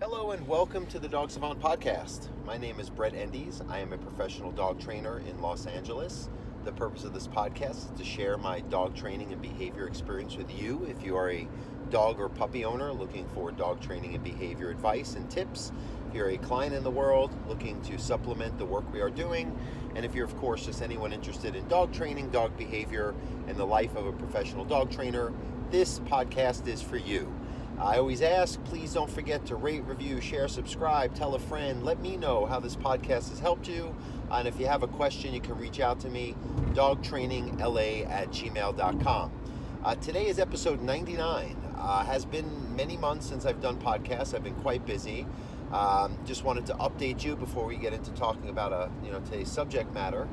Hello and welcome to the Dog Savant Podcast. My name is Brett Endies. I am a professional dog trainer in Los Angeles. The purpose of this podcast is to share my dog training and behavior experience with you if you are a dog or puppy owner looking for dog training and behavior advice and tips. If you're a client in the world looking to supplement the work we are doing, and if you're of course just anyone interested in dog training, dog behavior, and the life of a professional dog trainer, this podcast is for you. I always ask, please don't forget to rate, review, share, subscribe, tell a friend. Let me know how this podcast has helped you. And if you have a question, you can reach out to me, dogtrainingla@gmail.com. Today is episode 99. Has been many months since I've done podcasts. I've been quite busy. Just wanted to update you before we get into talking about today's subject matter.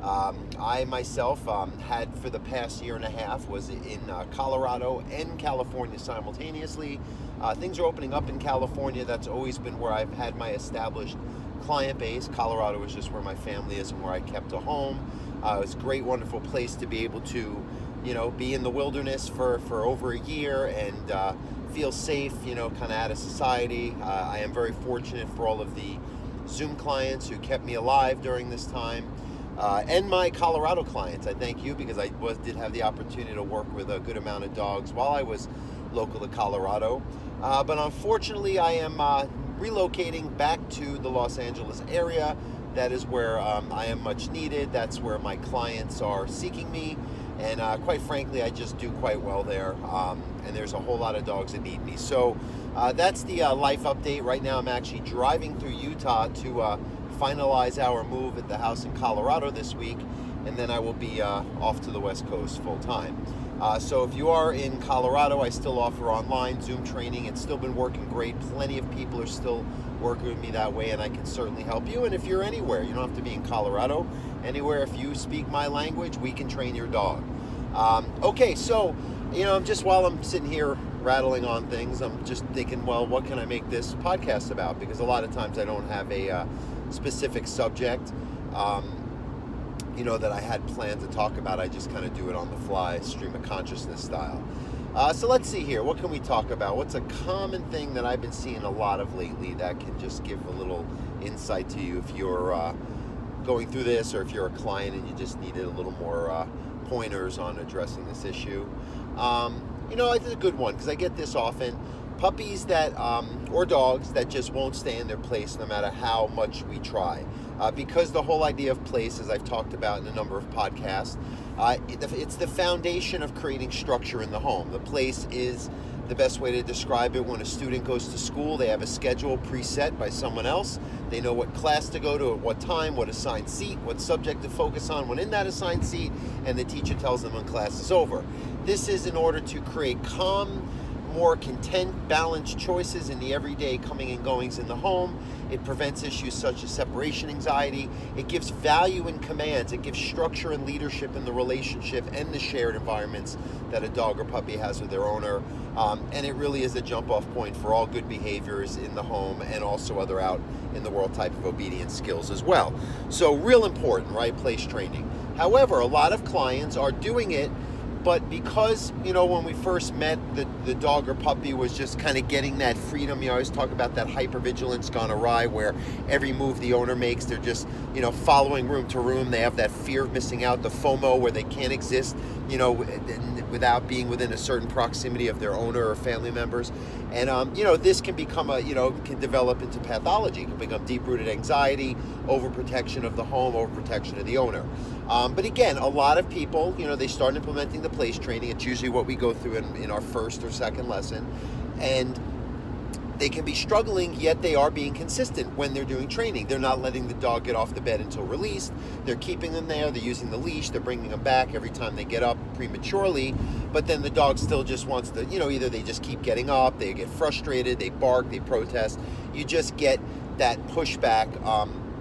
I myself had for the past year and a half was in Colorado and California simultaneously. Things are opening up in California. That's always been where I've had my established client base. Colorado is just where my family is and where I kept a home. It's a great, wonderful place to be able to, be in the wilderness for over a year and feel safe, kind of out of society. I am very fortunate for all of the Zoom clients who kept me alive during this time. And my Colorado clients, I thank you because I did have the opportunity to work with a good amount of dogs while I was local to Colorado. But unfortunately, I am relocating back to the Los Angeles area. That is where I am much needed. That's where my clients are seeking me. And quite frankly, I just do quite well there. And there's a whole lot of dogs that need me. So that's the life update. Right now, I'm actually driving through Utah to finalize our move at the house in Colorado this week, and then I will be off to the West Coast full time. So if you are in Colorado, I still offer online Zoom training. It's still been working great. Plenty of people are still working with me that way, and I can certainly help you. And if you're anywhere, you don't have to be in Colorado. Anywhere, if you speak my language, we can train your dog. Okay, so just while I'm sitting here rattling on things, I'm just thinking, well, what can I make this podcast about? Because a lot of times I don't have a specific subject that I had planned to talk about. I just kind of do it on the fly, stream of consciousness style. So let's see here, what can we talk about? What's a common thing that I've been seeing a lot of lately that can just give a little insight to you if you're going through this, or if you're a client and you just needed a little more pointers on addressing this issue. It's a good one because I get this often. Puppies that, or dogs that just won't stay in their place no matter how much we try. Because the whole idea of place, as I've talked about in a number of podcasts, it's the foundation of creating structure in the home. The place is the best way to describe it. When a student goes to school, they have a schedule preset by someone else. They know what class to go to at what time, what assigned seat, what subject to focus on when in that assigned seat, and the teacher tells them when class is over. This is in order to create calm, more content, balanced choices in the everyday coming and goings in the home. It prevents issues such as separation anxiety. It gives value in commands. It gives structure and leadership in the relationship and the shared environments that a dog or puppy has with their owner. And it really is a jump-off point for all good behaviors in the home and also other out in the world type of obedience skills as well. So real important, right? Place training. However, a lot of clients are doing it, but because, when we first met, the dog or puppy was just kind of getting that freedom. You always talk about that hypervigilance gone awry, where every move the owner makes, they're just, following room to room. They have that fear of missing out, the FOMO, where they can't exist, without being within a certain proximity of their owner or family members. And, this can become can develop into pathology. It can become deep-rooted anxiety, overprotection of the home, overprotection of the owner. But again, a lot of people, they start implementing the place training. It's usually what we go through in our first or second lesson. And they can be struggling, yet they are being consistent when they're doing training. They're not letting the dog get off the bed until released. They're keeping them there. They're using the leash. They're bringing them back every time they get up prematurely. But then the dog still just wants to, either they just keep getting up, they get frustrated, they bark, they protest. You just get that pushback.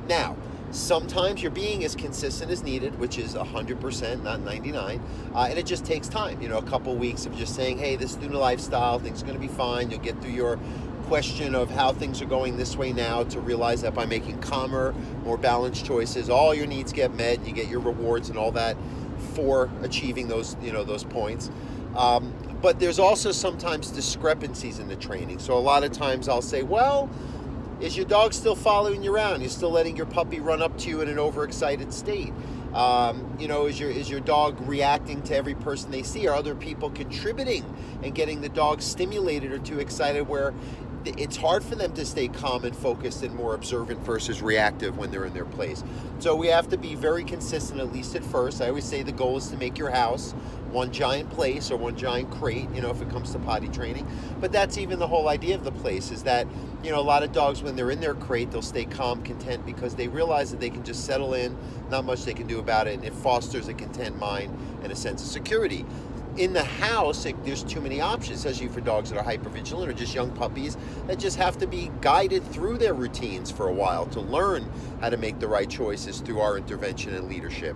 Now, sometimes you're being as consistent as needed, which is 100%, not 99, and it just takes time. A couple weeks of just saying, hey, this is the new lifestyle, things are going to be fine. You'll get through your question of how things are going this way now to realize that by making calmer, more balanced choices, all your needs get met, you get your rewards and all that for achieving those, those points. But there's also sometimes discrepancies in the training. So a lot of times I'll say, well, is your dog still following you around? You're still letting your puppy run up to you in an overexcited state? Is your dog reacting to every person they see? Are other people contributing and getting the dog stimulated or too excited where it's hard for them to stay calm and focused and more observant versus reactive when they're in their place? So we have to be very consistent, at least at first. I always say the goal is to make your house one giant place or one giant crate, if it comes to potty training. But that's even the whole idea of the place, is that, a lot of dogs, when they're in their crate, they'll stay calm, content, because they realize that they can just settle in, not much they can do about it, and it fosters a content mind and a sense of security. In the house, there's too many options, especially for dogs that are hypervigilant or just young puppies that just have to be guided through their routines for a while to learn how to make the right choices through our intervention and leadership.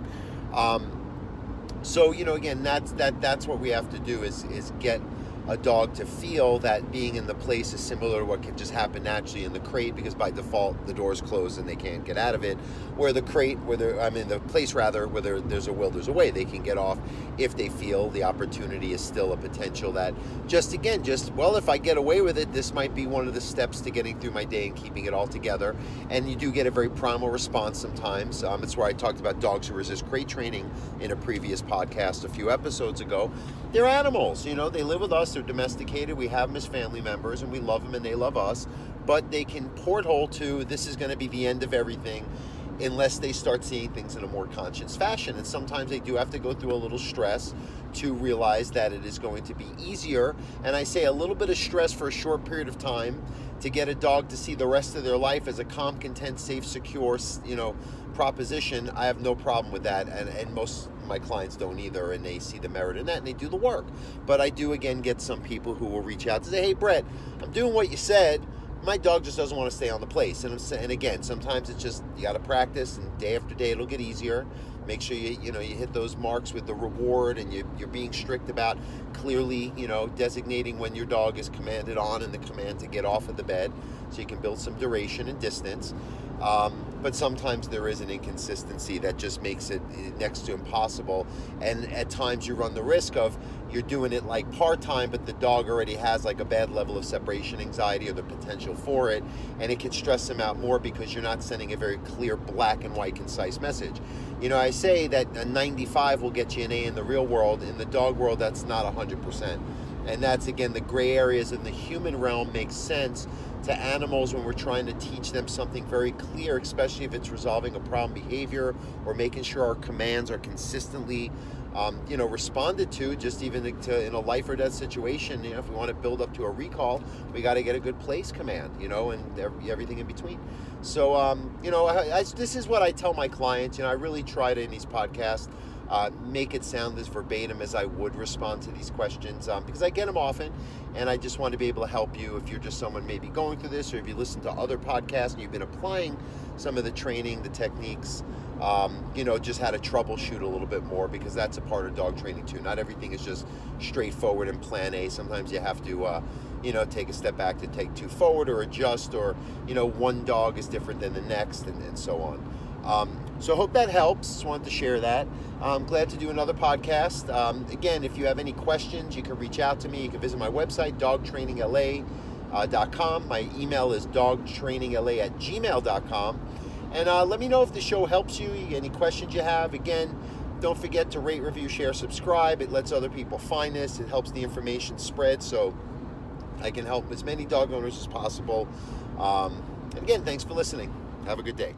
So again, that's what we have to do is get a dog to feel that being in the place is similar to what can just happen naturally in the crate, because by default the door's closed and they can't get out of it. Where the crate, the place rather, where there's a will, there's a way. They can get off if they feel the opportunity is still a potential that if I get away with it, this might be one of the steps to getting through my day and keeping it all together. And you do get a very primal response sometimes. It's where I talked about dogs who resist crate training in a previous podcast a few episodes ago. They're animals, they live with us, they're domesticated, we have them as family members, and we love them and they love us, but they can porthole to this is going to be the end of everything unless they start seeing things in a more conscious fashion. And sometimes they do have to go through a little stress to realize that it is going to be easier. And I say a little bit of stress for a short period of time to get a dog to see the rest of their life as a calm, content, safe, secure, proposition. I have no problem with that, and most of my clients don't either, and they see the merit in that and they do the work. But I do again get some people who will reach out to say, hey Brett, I'm doing what you said, my dog just doesn't want to stay on the place. And again, sometimes it's just you got to practice, and day after day it'll get easier. Make sure you hit those marks with the reward, and you're being strict about clearly designating when your dog is commanded on and the command to get off of the bed, so you can build some duration and distance. But sometimes there is an inconsistency that just makes it next to impossible, and at times you run the risk of you're doing it like part-time, but the dog already has like a bad level of separation anxiety or the potential for it, and it can stress them out more because you're not sending a very clear black and white concise message. I say that a 95 will get you an A in the real world. In the dog world, that's not 100%. And that's, again, the gray areas in the human realm make sense to animals when we're trying to teach them something very clear, especially if it's resolving a problem behavior or making sure our commands are consistently responded to, just even in a life or death situation. If we want to build up to a recall, we got to get a good place command, and everything in between. So, this is what I tell my clients. I really try to, in these podcasts, make it sound as verbatim as I would respond to these questions, because I get them often, and I just want to be able to help you if you're just someone maybe going through this, or if you listen to other podcasts and you've been applying some of the training, the techniques, just how to troubleshoot a little bit more, because that's a part of dog training too. Not everything is just straightforward and plan A. Sometimes you have to take a step back to take two forward, or adjust, or one dog is different than the next, and so on. So I hope that helps. Just wanted to share that. I'm glad to do another podcast. Again, if you have any questions, you can reach out to me. You can visit my website, dogtrainingla.com. My email is dogtrainingla@gmail.com. And let me know if the show helps you, any questions you have. Again, don't forget to rate, review, share, subscribe. It lets other people find this. It helps the information spread so I can help as many dog owners as possible. And again, thanks for listening. Have a good day.